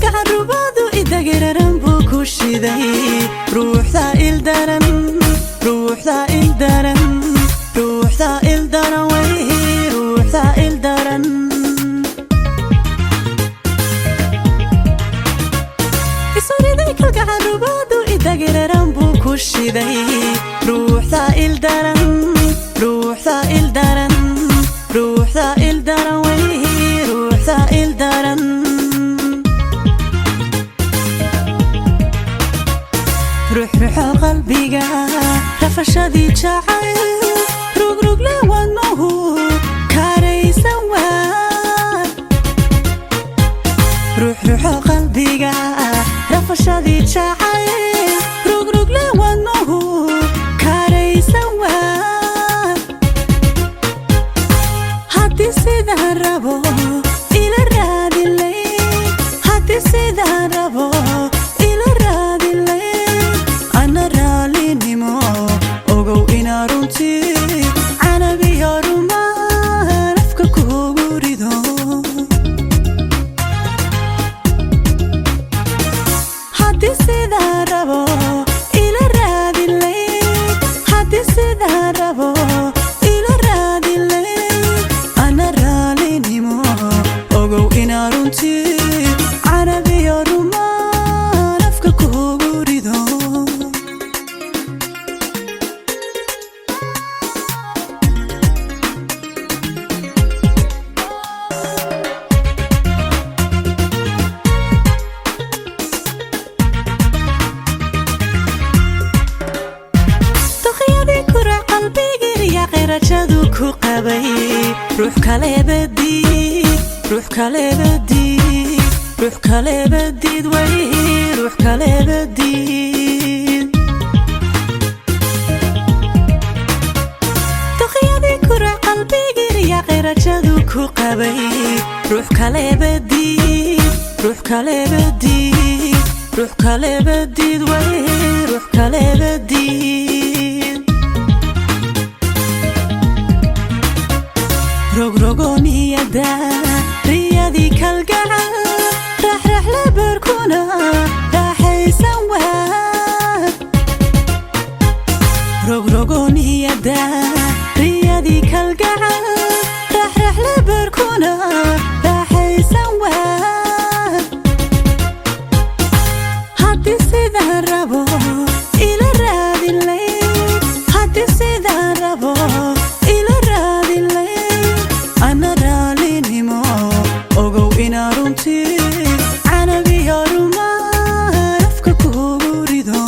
kalgacal rubaadu idagiraran buu ku shiday ruuxda ildaran ruuxda ildaran ruuxda ildaran way ruuxda ildaran isuriday kalgacal rubaadu idagiraran buu ku shiday ruuxda ildaran ruuxda ildaran ruuxda ildaran way ruuxda ildaran ruuxruuxa qalbiga rafashadii jacayl rugrug leh wadnuhu kaaraysan waa ruuxruuxa qalbiga rafashadii jacayl rugrug leh wadnuhu kaaraysan waa haddii sidaan rabo ila raadilay haddii sidaan rabo ila raadilay ana raalinimo ogow inaa runtii canabiyo rumaan afka kuugu rido haddii sidaan rabo ila raadilay haddii sidaan rabo ila raadilay ana raalinimo ogow inaa runtii canabiyo rumaan afka kuugu rido rajadu ku qabay ruux kale badid ruux kale badid ruux kale badid way ruux kale badid taqiyadii kura qalbiga rajadu ku qabay ruux kale badid ruux kale badid ruux kale badid way ruux kale badid rogrogoniada riyadii kalgacal raxrax labarkuna raaxaysan waa rogrogoniada riyadii kalgacal raxrax labarkuna raaxaysan waa haddii sidaan rabo ila raadilay haddii sidaan rabo ila raadilay ana raalinimo ogow inaa runtii canabiyo rumaan afka kuugu rido